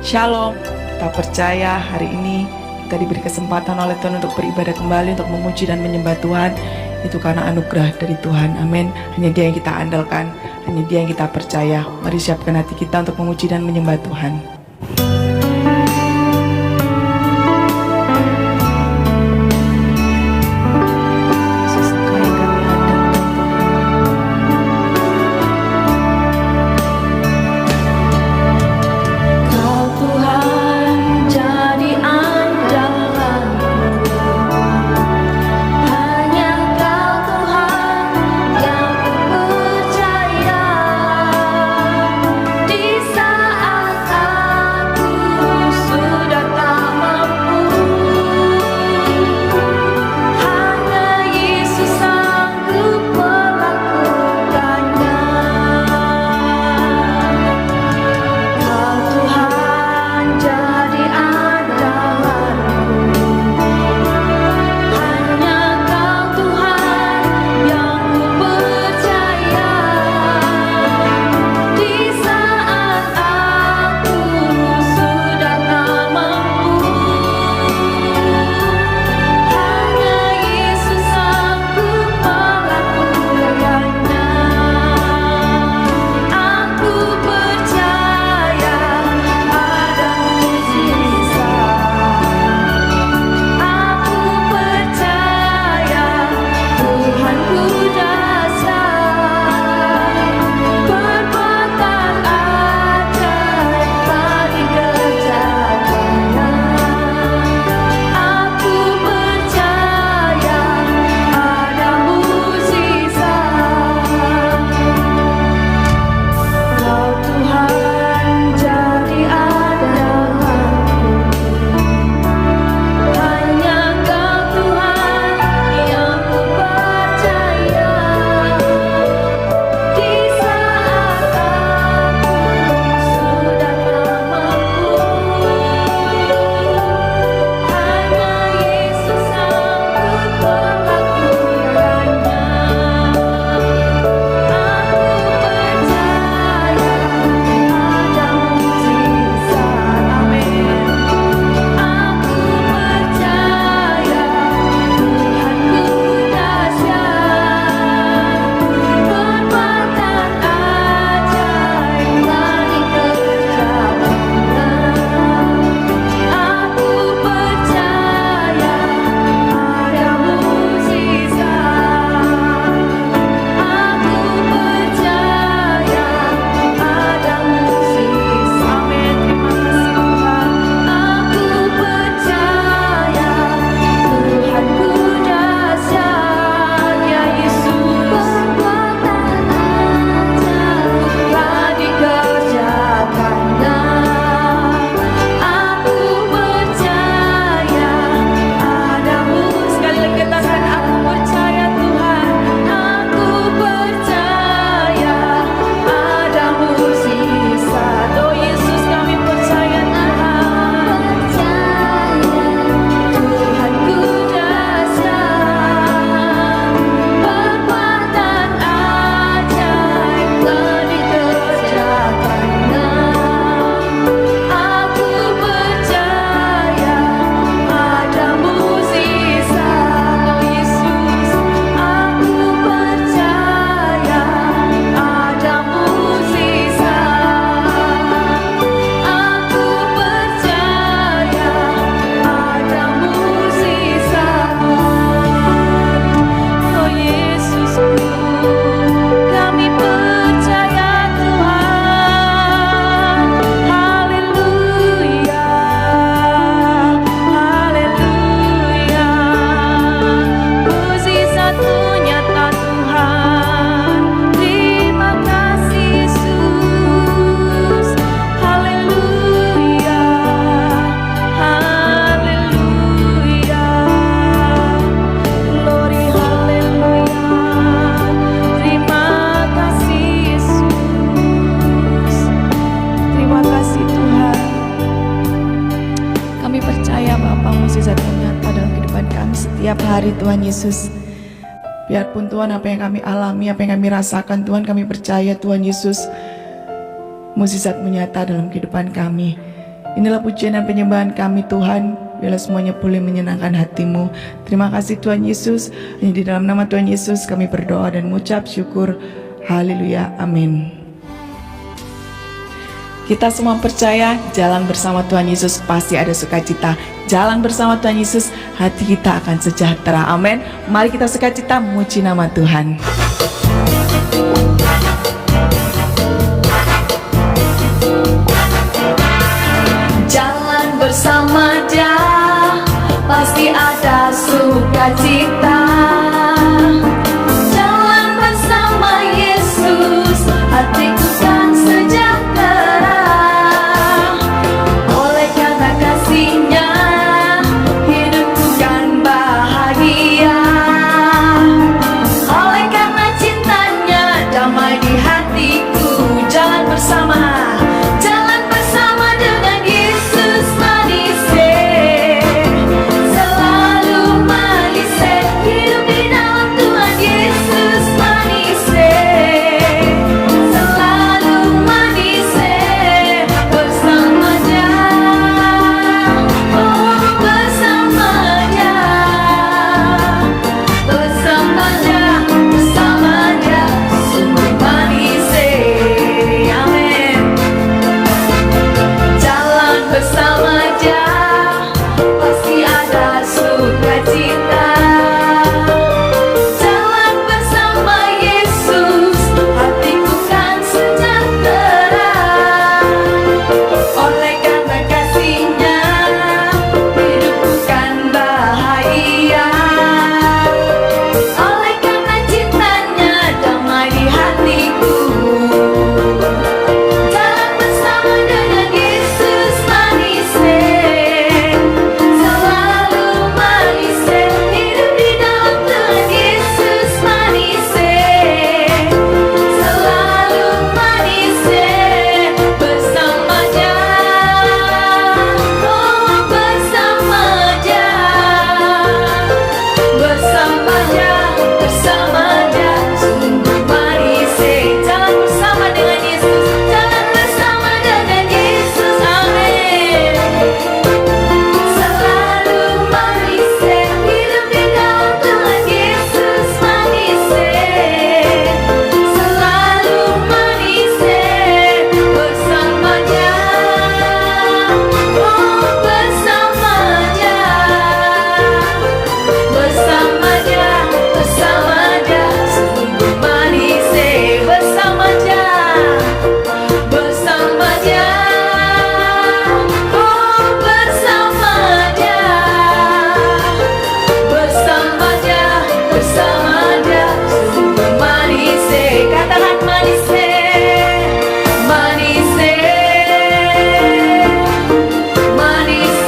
Shalom, kita percaya hari ini kita diberi kesempatan oleh Tuhan untuk beribadah kembali, untuk memuji dan menyembah Tuhan. Itu karena anugerah dari Tuhan, amin. Hanya Dia yang kita andalkan, hanya Dia yang kita percaya. Mari siapkan hati kita untuk memuji dan menyembah Tuhan. Setiap hari Tuhan Yesus, biarpun Tuhan apa yang kami alami, apa yang kami rasakan, Tuhan kami percaya Tuhan Yesus mukjizat-Mu nyata dalam kehidupan kami. Inilah pujian dan penyembahan kami Tuhan. Biarlah semuanya boleh menyenangkan hatimu. Terima kasih Tuhan Yesus. Hanya di dalam nama Tuhan Yesus kami berdoa dan mengucap syukur. Haleluya. Amin. Kita semua percaya jalan bersama Tuhan Yesus pasti ada sukacita. Jalan bersama Tuhan Yesus, hati kita akan sejahtera. Amin. Mari kita sukacita memuji nama Tuhan. Jalan bersama Dia pasti ada sukacita. Jalan bersama Yesus, hatiku kan sejahtera. Oleh karena kasih-Nya, hidupku kan bahagia. Oleh karena cintanya, damai di hatiku. Jalan bersama dengan Yesus manis, selalu manis, hidup di dalam Tuhan Yesus manis, selalu manis, bersama Dia, oh bersama Dia, bersama Dia, bersama Dia, sungguh manis, amin. Jalan bersama Dia pasti ada sukacita. Jalan bersama Yesus, hatiku kan sejahtera. Oleh karena kasih-Nya, hidupku kan bahagia. Oleh karena cintanya, damai di hatiku. Jalan bersama dengan Yesus manis, selalu manis, hidup di dalam Tuhan Yesus manis, selalu manis, bersama Dia, oh bersama Dia, bersama Dia, bersama Dia, sungguh manis. Jalan bersama dengan Yesus, jalan bersama dengan Yesus, amin. Selalu manis, hidup di dalam Tuhan Yesus manis, selalu manis, bersama Dia, oh bersama Dia, bersama Dia, bersama Dia, sungguh manis, bersama Dia, bersama Dia, oh bersama Dia, bersama Dia, bersama Dia, sungguh manis, katakan manis, manis, manis,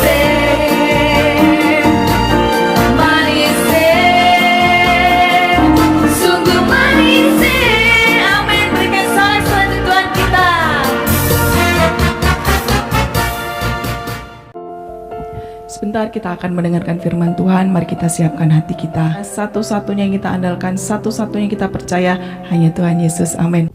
manis, sungguh manis, amin. Berikan salam untuk Tuhan kita. Sebentar kita akan mendengarkan firman Tuhan. Mari kita siapkan hati kita. Satu-satunya yang kita andalkan, satu-satunya yang kita percaya hanya Tuhan Yesus. Amin.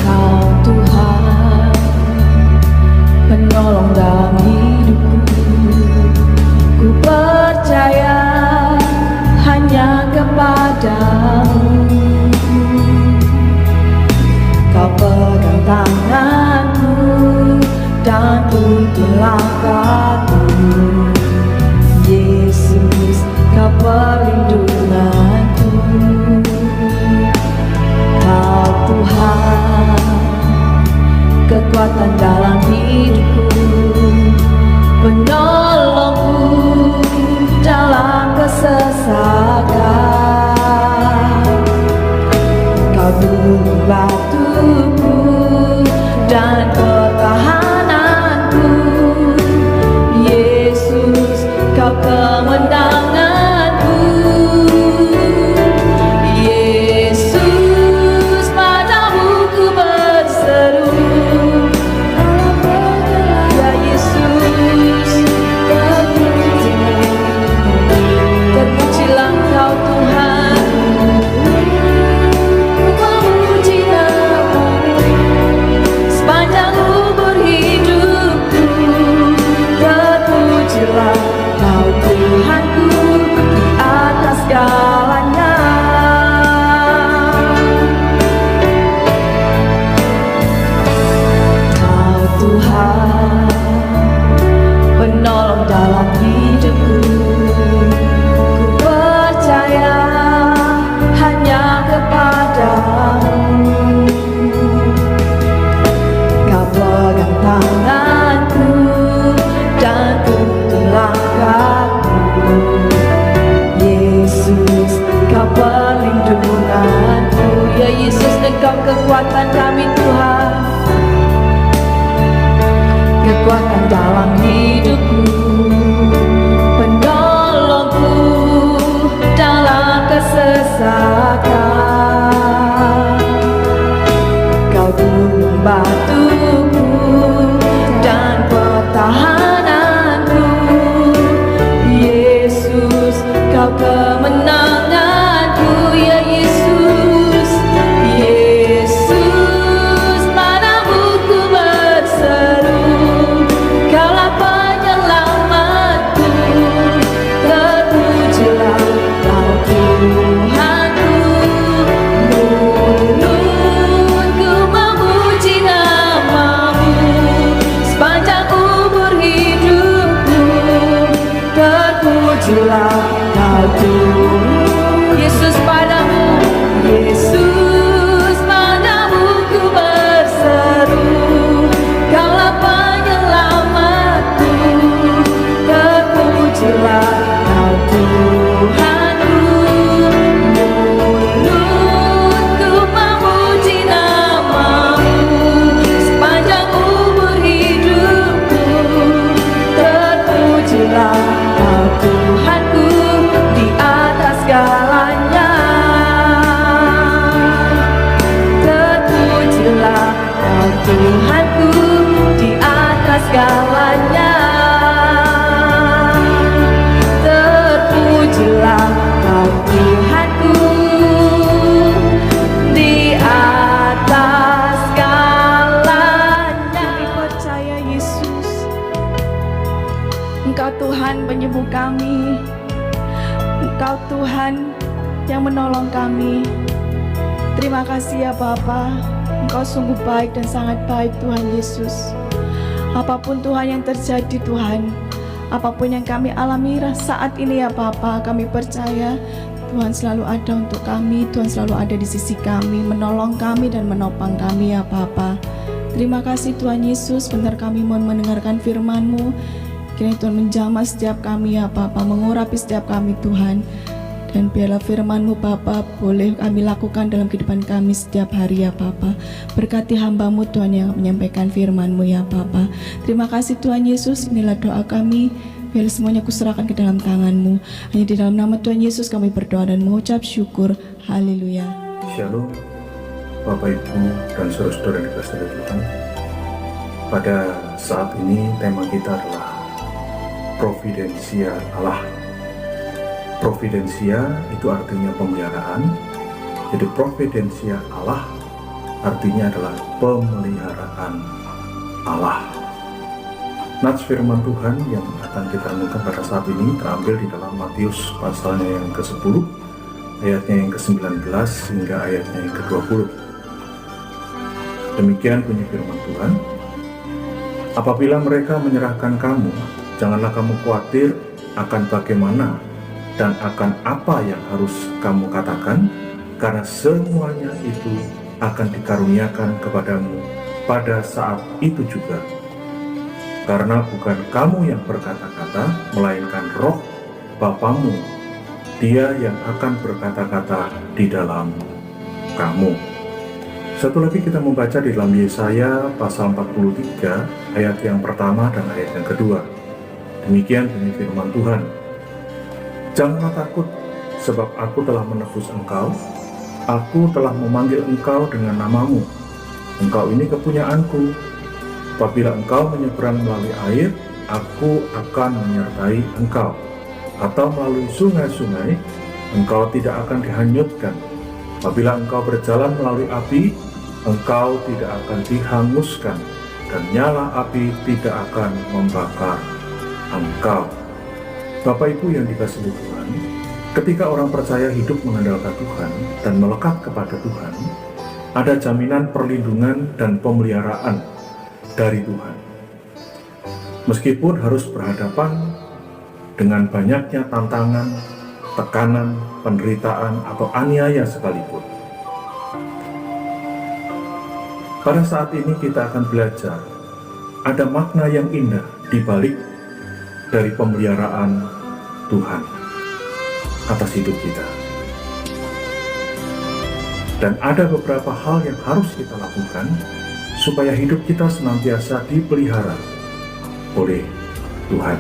Kau Tuhan, penolong dalam hidupku. Ku percaya hanya Engkau kekuatan kami Tuhan, kekuatan dalam hidupku, penolongku dalam kesesakan. Kau gunung batuku dan pertahananku, Yesus, Kau kemenanganku, ya Yesus. Yesus, padamu ku berseru, Kaulah penyelamatku, terpujilah Kau Tuhanku. Mulutku memuji namamu, sepanjang umur hidupku, terpujilah Kau Tuhan. Yesus, padamu, Yesus, padamu ku berseru, Kaulah penyelamatku, terpujilah Kau Tuhanku. Mulutku memuji namamu, sepanjang umur hidupku, terpujilah Kau Tuhanku di atas segalanya. Terpujilah Kau Tuhanku di atas segalanya. Terpujilah Kau Tuhanku di atas segalanya. Kami percaya Yesus, Engkau Tuhan penyembuh kami, Engkau Tuhan yang menolong kami. Terima kasih ya Bapa, Engkau sungguh baik dan sangat baik Tuhan Yesus. Apapun Tuhan yang terjadi Tuhan, apapun yang kami alami saat ini ya Bapa, kami percaya Tuhan selalu ada untuk kami, Tuhan selalu ada di sisi kami, menolong kami dan menopang kami ya Bapa. Terima kasih Tuhan Yesus, benar kami mohon mendengarkan firman-Mu. Kiranya Tuhan menjamah setiap kami ya Bapa, mengurapi setiap kami Tuhan. Dan biarlah firman-Mu Bapa boleh kami lakukan dalam kehidupan kami setiap hari ya Bapa. Berkati hamba-Mu Tuhan yang menyampaikan firman-Mu ya Bapa. Terima kasih Tuhan Yesus, inilah doa kami. Biarlah semuanya kuserahkan ke dalam tangan-Mu. Hanya di dalam nama Tuhan Yesus kami berdoa dan mengucap syukur. Haleluya. Shalom, Bapak Ibu dan saudara-saudara yang dikasihi Tuhan. Pada saat ini tema kita adalah Providensia Allah. Providensia itu artinya pemeliharaan. Jadi Providensia Allah artinya adalah pemeliharaan Allah. Nats firman Tuhan yang akan kita renungkan pada saat ini terambil di dalam Matius pasalnya yang ke-10, ayatnya yang ke-19 hingga ayatnya yang ke-20. Demikian bunyi firman Tuhan. Apabila mereka menyerahkan kamu, janganlah kamu khawatir akan bagaimana dan akan apa yang harus kamu katakan, karena semuanya itu akan dikaruniakan kepadamu pada saat itu juga. Karena bukan kamu yang berkata-kata, melainkan Roh Bapamu, Dia yang akan berkata-kata di dalam kamu. Satu lagi kita membaca di dalam Yesaya pasal 43 ayat yang pertama dan ayat yang kedua. Demikian bunyi firman Tuhan. Janganlah takut, sebab aku telah menebus engkau. Aku telah memanggil engkau dengan namamu. Engkau ini kepunyaanku. Apabila engkau menyeberang melalui air, aku akan menyertai engkau. Atau melalui sungai-sungai, engkau tidak akan dihanyutkan. Apabila engkau berjalan melalui api, engkau tidak akan dihanguskan, dan nyala api tidak akan membakar engkau. Bapak Ibu yang dikasihi Tuhan, ketika orang percaya hidup mengandalkan Tuhan dan melekat kepada Tuhan, ada jaminan perlindungan dan pemeliharaan dari Tuhan. Meskipun harus berhadapan dengan banyaknya tantangan, tekanan, penderitaan, atau aniaya sekalipun. Pada saat ini kita akan belajar ada makna yang indah di balik dari pemeliharaan Tuhan atas hidup kita. Dan ada beberapa hal yang harus kita lakukan supaya hidup kita senantiasa dipelihara oleh Tuhan.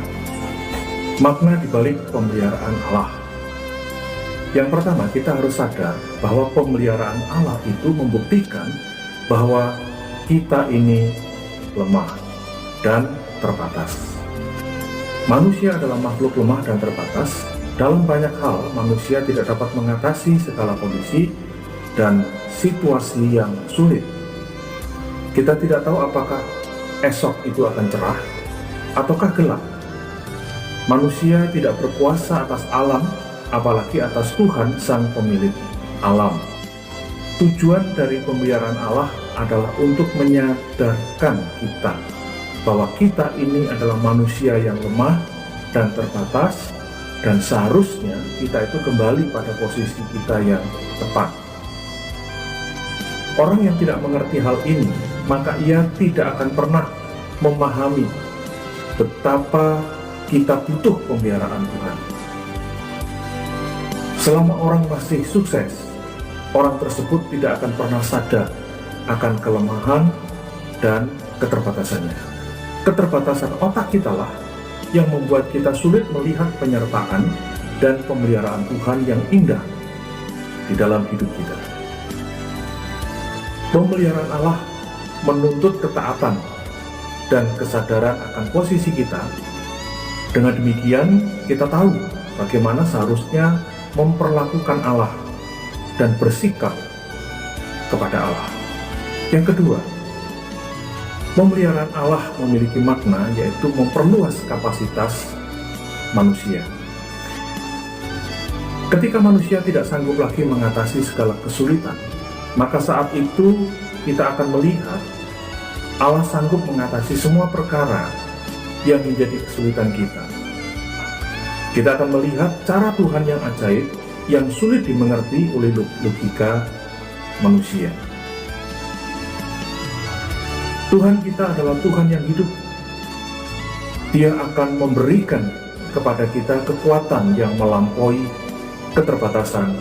Makna dibalik pemeliharaan Allah. Yang pertama, kita harus sadar bahwa pemeliharaan Allah itu membuktikan bahwa kita ini lemah dan terbatas. Manusia adalah makhluk lemah dan terbatas. Dalam banyak hal, manusia tidak dapat mengatasi segala kondisi dan situasi yang sulit. Kita tidak tahu apakah esok itu akan cerah ataukah gelap. Manusia tidak berkuasa atas alam, apalagi atas Tuhan sang pemilik alam. Tujuan dari pemeliharaan Allah adalah untuk menyadarkan kita bahwa kita ini adalah manusia yang lemah dan terbatas, dan seharusnya kita itu kembali pada posisi kita yang tepat. Orang yang tidak mengerti hal ini, maka ia tidak akan pernah memahami betapa kita butuh pemeliharaan Tuhan. Selama orang masih sukses, orang tersebut tidak akan pernah sadar akan kelemahan dan keterbatasannya. Keterbatasan otak kita lah yang membuat kita sulit melihat penyertaan dan pemeliharaan Tuhan yang indah di dalam hidup kita. Pemeliharaan Allah menuntut ketaatan dan kesadaran akan posisi kita. Dengan demikian, kita tahu bagaimana seharusnya memperlakukan Allah dan bersikap kepada Allah. Yang kedua, pemeliharaan Allah memiliki makna, yaitu memperluas kapasitas manusia. Ketika manusia tidak sanggup lagi mengatasi segala kesulitan, maka saat itu kita akan melihat Allah sanggup mengatasi semua perkara yang menjadi kesulitan kita. Kita akan melihat cara Tuhan yang ajaib, yang sulit dimengerti oleh logika manusia. Tuhan kita adalah Tuhan yang hidup. Dia akan memberikan kepada kita kekuatan yang melampaui keterbatasan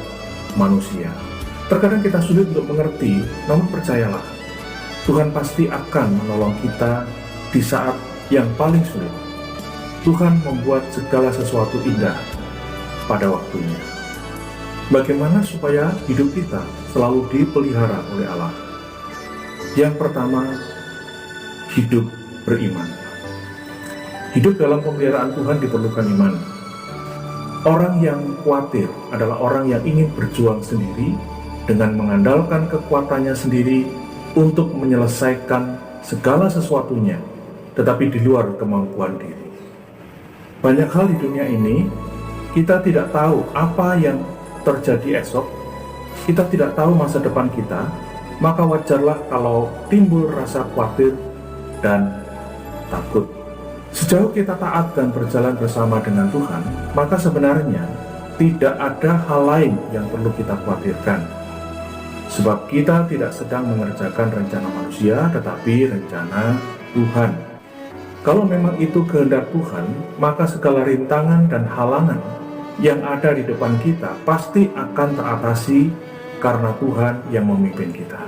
manusia. Terkadang kita sulit untuk mengerti, namun percayalah, Tuhan pasti akan menolong kita di saat yang paling sulit. Tuhan membuat segala sesuatu indah pada waktunya. Bagaimana supaya hidup kita selalu dipelihara oleh Allah? Yang pertama, hidup beriman. Hidup dalam pemeliharaan Tuhan diperlukan iman. Orang yang khawatir adalah orang yang ingin berjuang sendiri dengan mengandalkan kekuatannya sendiri untuk menyelesaikan segala sesuatunya, tetapi di luar kemampuan diri. Banyak hal di dunia ini, kita tidak tahu apa yang terjadi esok, kita tidak tahu masa depan kita, maka wajarlah kalau timbul rasa khawatir dan takut. Sejauh kita taat dan berjalan bersama dengan Tuhan, maka sebenarnya tidak ada hal lain yang perlu kita khawatirkan. Sebab kita tidak sedang mengerjakan rencana manusia, tetapi rencana Tuhan. Kalau memang itu kehendak Tuhan, maka segala rintangan dan halangan yang ada di depan kita pasti akan teratasi karena Tuhan yang memimpin kita.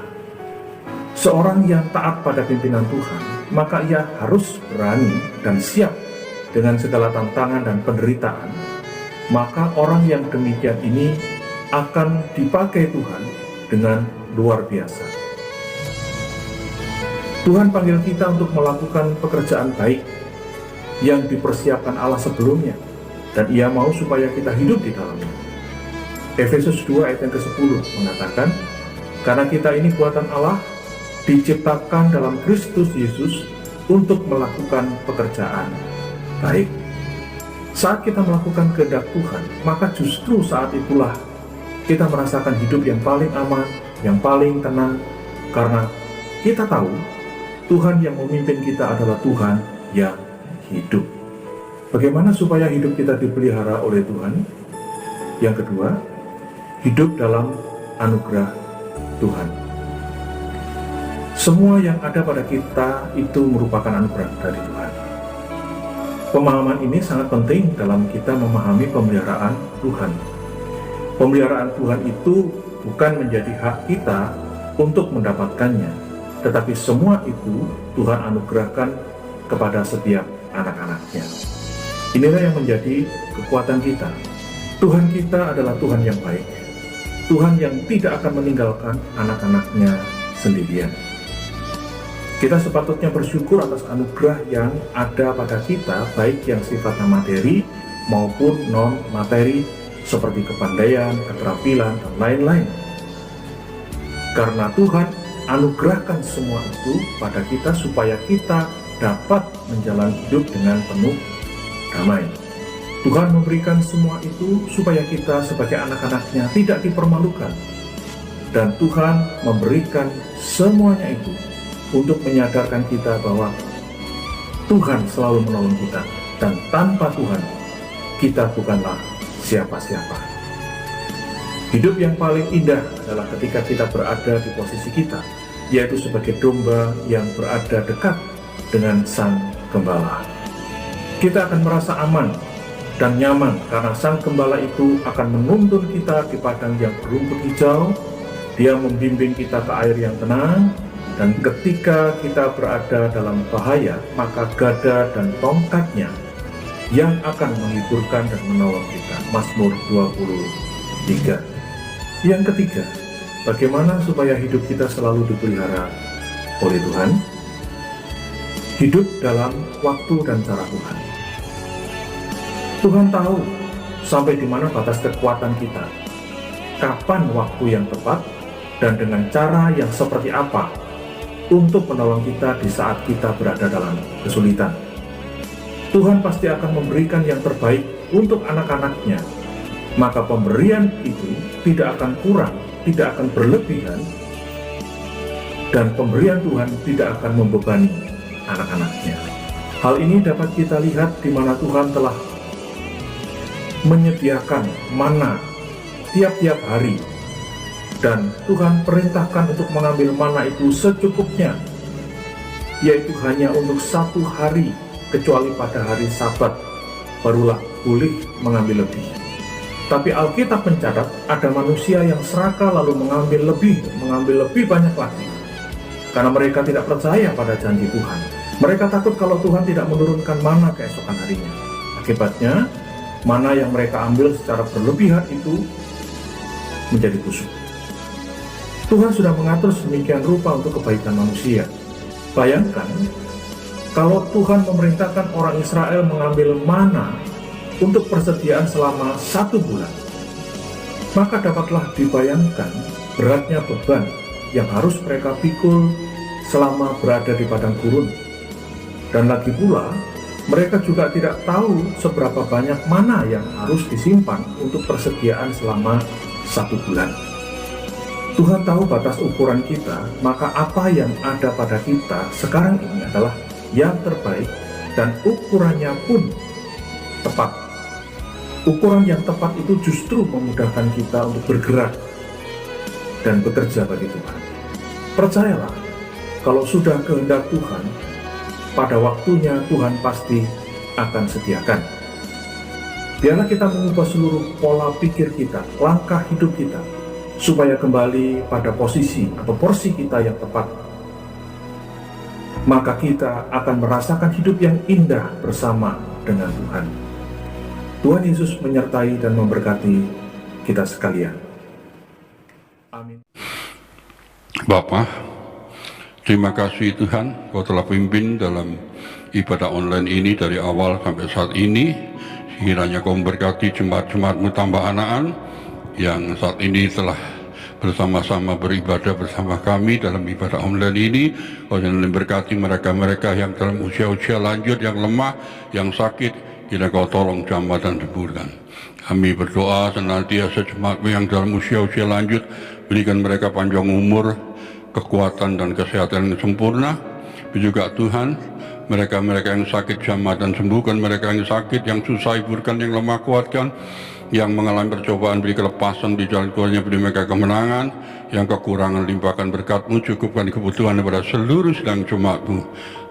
Seorang yang taat pada pimpinan Tuhan, maka ia harus berani dan siap dengan segala tantangan dan penderitaan. Maka orang yang demikian ini akan dipakai Tuhan dengan luar biasa. Tuhan panggil kita untuk melakukan pekerjaan baik yang dipersiapkan Allah sebelumnya, dan Ia mau supaya kita hidup di dalamnya. Efesus 2 ayat yang ke-10 mengatakan, karena kita ini buatan Allah, diciptakan dalam Kristus Yesus untuk melakukan pekerjaan baik. Saat kita melakukan kehendak Tuhan, maka justru saat itulah kita merasakan hidup yang paling aman, yang paling tenang, karena kita tahu Tuhan yang memimpin kita adalah Tuhan yang hidup. Bagaimana supaya hidup kita dipelihara oleh Tuhan? Yang kedua, hidup dalam anugerah Tuhan. Semua yang ada pada kita itu merupakan anugerah dari Tuhan. Pemahaman ini sangat penting dalam kita memahami pemeliharaan Tuhan. Pemeliharaan Tuhan itu bukan menjadi hak kita untuk mendapatkannya, tetapi semua itu Tuhan anugerahkan kepada setiap anak-anaknya. Inilah yang menjadi kekuatan kita. Tuhan kita adalah Tuhan yang baik, Tuhan yang tidak akan meninggalkan anak-anaknya sendirian. Kita sepatutnya bersyukur atas anugerah yang ada pada kita, baik yang sifatnya materi maupun non-materi, seperti kepandaian, keterampilan, dan lain-lain. Karena Tuhan anugerahkan semua itu pada kita supaya kita dapat menjalani hidup dengan penuh damai. Tuhan memberikan semua itu supaya kita sebagai anak-anaknya tidak dipermalukan. Dan Tuhan memberikan semuanya itu untuk menyadarkan kita bahwa Tuhan selalu menolong kita. Dan tanpa Tuhan, kita bukanlah siapa-siapa. Hidup yang paling indah adalah ketika kita berada di posisi kita, yaitu sebagai domba yang berada dekat dengan Sang Gembala. Kita akan merasa aman dan nyaman karena Sang Gembala itu akan menuntun kita di padang yang berumput hijau. Dia membimbing kita ke air yang tenang, dan ketika kita berada dalam bahaya, maka gada dan tongkatnya yang akan menghiburkan dan menolong kita. Mazmur 23. Yang ketiga, bagaimana supaya hidup kita selalu dipelihara oleh Tuhan? Hidup dalam waktu dan cara Tuhan. Tuhan tahu sampai di mana batas kekuatan kita, kapan waktu yang tepat, dan dengan cara yang seperti apa untuk menolong kita di saat kita berada dalam kesulitan. Tuhan pasti akan memberikan yang terbaik untuk anak-anaknya, maka pemberian itu tidak akan kurang, tidak akan berlebihan, dan pemberian Tuhan tidak akan membebani anak-anaknya. Hal ini dapat kita lihat di mana Tuhan telah menyediakan mana tiap-tiap hari, dan Tuhan perintahkan untuk mengambil mana itu secukupnya, yaitu hanya untuk 1 hari, kecuali pada hari Sabat barulah boleh mengambil lebih. Tapi Alkitab mencatat ada manusia yang serakah lalu mengambil lebih banyak lagi, karena mereka tidak percaya pada janji Tuhan. Mereka takut kalau Tuhan tidak menurunkan mana keesokan harinya. Akibatnya mana yang mereka ambil secara berlebihan itu menjadi busuk. Tuhan sudah mengatur sedemikian rupa untuk kebaikan manusia. Bayangkan kalau Tuhan memerintahkan orang Israel mengambil mana untuk persediaan selama 1 bulan, maka dapatlah dibayangkan beratnya beban yang harus mereka pikul selama berada di padang gurun. Dan lagi pula, mereka juga tidak tahu seberapa banyak mana yang harus disimpan untuk persediaan selama 1 bulan. Tuhan tahu batas ukuran kita, maka apa yang ada pada kita sekarang ini adalah yang terbaik, dan ukurannya pun tepat. Ukuran yang tepat itu justru memudahkan kita untuk bergerak dan bekerja bagi Tuhan. Percayalah, kalau sudah kehendak Tuhan, pada waktunya Tuhan pasti akan sediakan. Biarlah kita mengubah seluruh pola pikir kita, langkah hidup kita, supaya kembali pada posisi atau porsi kita yang tepat. Maka kita akan merasakan hidup yang indah bersama dengan Tuhan. Tuhan Yesus menyertai dan memberkati kita sekalian. Amin. Bapa, terima kasih Tuhan, Kau telah pimpin dalam ibadah online ini dari awal sampai saat ini. Kiranya Kau memberkati jemaat-jemaat-Mu tambah anaan yang saat ini telah bersama-sama beribadah bersama kami dalam ibadah online ini. Kau jangan memberkati mereka-mereka yang dalam usia-usia lanjut, yang lemah, yang sakit. Kiranya Kau tolong jamah dan sembuhkan. Kami berdoa senantiasa jemaat yang dalam usia-usia lanjut, berikan mereka panjang umur, kekuatan dan kesehatan yang sempurna. Juga Tuhan, mereka-mereka yang sakit jamah dan sembuhkan, mereka yang sakit, yang susah hiburkan, yang lemah kuatkan, yang mengalami percobaan beri kelepasan di jalan keluarnya, beri mereka kemenangan, yang kekurangan limpahkan berkat-Mu, cukupkan kebutuhan kepada seluruh sedang jemaat-Mu.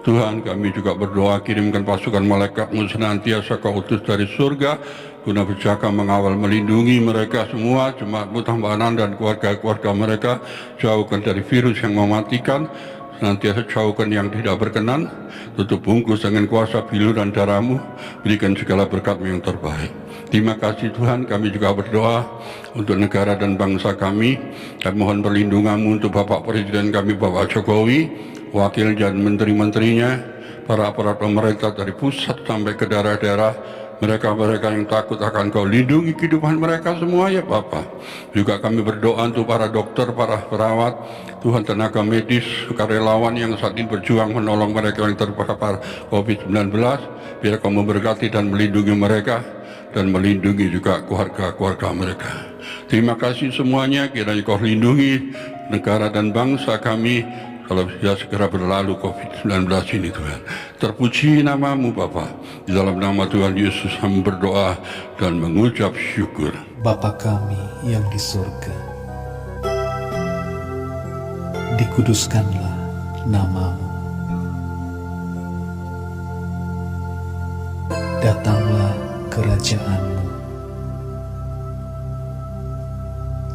Tuhan, kami juga berdoa kirimkan pasukan malaikat-Mu senantiasa Kau utus dari surga guna berjaga mengawal melindungi mereka semua, jemaat-Mu tambahan dan keluarga-keluarga mereka, jauhkan dari virus yang mematikan, senantiasa jauhkan yang tidak berkenan, tutup bungkus dengan kuasa bilu dan darah-Mu, berikan segala berkat-Mu yang terbaik. Terima kasih Tuhan, kami juga berdoa untuk negara dan bangsa kami, dan mohon perlindungan-Mu untuk Bapak Presiden kami, Bapak Jokowi, wakil dan menteri-menterinya, para aparat pemerintah dari pusat sampai ke daerah-daerah, mereka-mereka yang takut akan Kau lindungi kehidupan mereka semua ya Bapa. Juga kami berdoa untuk para dokter, para perawat, Tuhan tenaga medis, sukarelawan yang saat ini berjuang menolong mereka yang terpapar COVID-19, biar Kau memberkati dan melindungi mereka, dan melindungi juga keluarga-keluarga mereka. Terima kasih semuanya, kiranya Kau lindungi negara dan bangsa kami, kalau bisa segera berlalu COVID-19 ini Tuhan. Terpuji nama-Mu Bapa. Di dalam nama Tuhan Yesus kami berdoa dan mengucap syukur. Bapa kami yang di surga, dikuduskanlah nama-Mu. Datanglah kerajaan-Mu.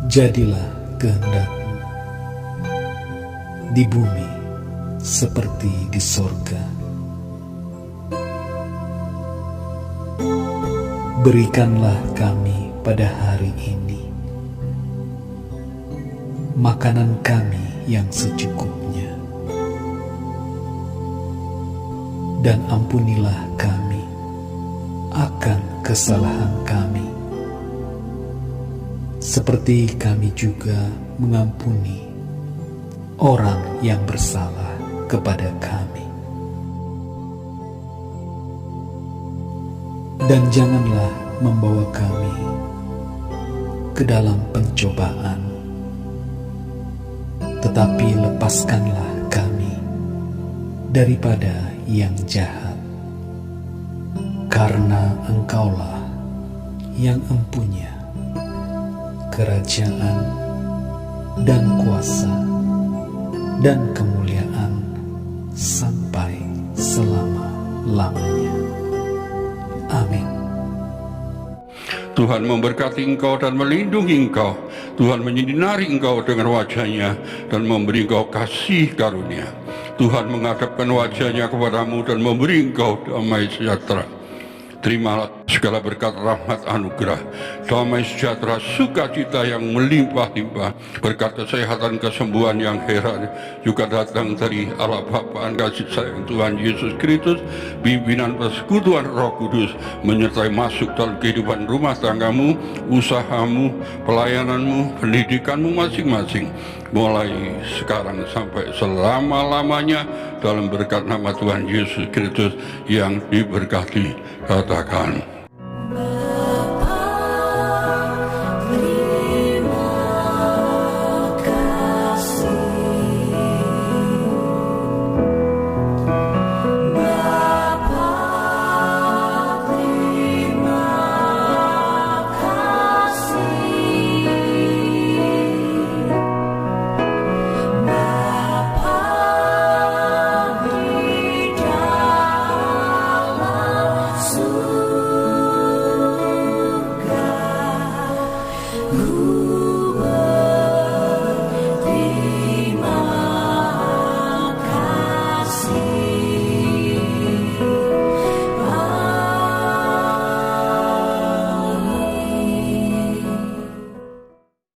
Jadilah kehendak-Mu di bumi seperti di sorga. Berikanlah kami pada hari ini makanan kami yang secukupnya, dan ampunilah kami akan kesalahan kami, seperti kami juga mengampuni orang yang bersalah kepada kami. Dan janganlah membawa kami ke dalam pencobaan, tetapi lepaskanlah kami daripada yang jahat, karena Engkaulah yang empunya kerajaan dan kuasa dan kemuliaan sampai selama-lamanya. Amin. Tuhan memberkati engkau dan melindungi engkau. Tuhan menyinari engkau dengan wajah-Nya dan memberi engkau kasih karunia. Tuhan menghadapkan wajah-Nya kepadamu dan memberi engkau damai sejahtera. Terimalah segala berkat rahmat anugerah, damai sejahtera, sukacita yang melimpah-limpah, berkat kesehatan, kesembuhan yang heran juga datang dari Allah Bapa dan kasih sayang Tuhan Yesus Kristus, pimpinan persekutuan Roh Kudus menyertai masuk dalam kehidupan rumah tanggamu, usahamu, pelayananmu, pendidikanmu masing-masing, mulai sekarang sampai selama-lamanya, dalam berkat nama Tuhan Yesus Kristus yang diberkati. Katakan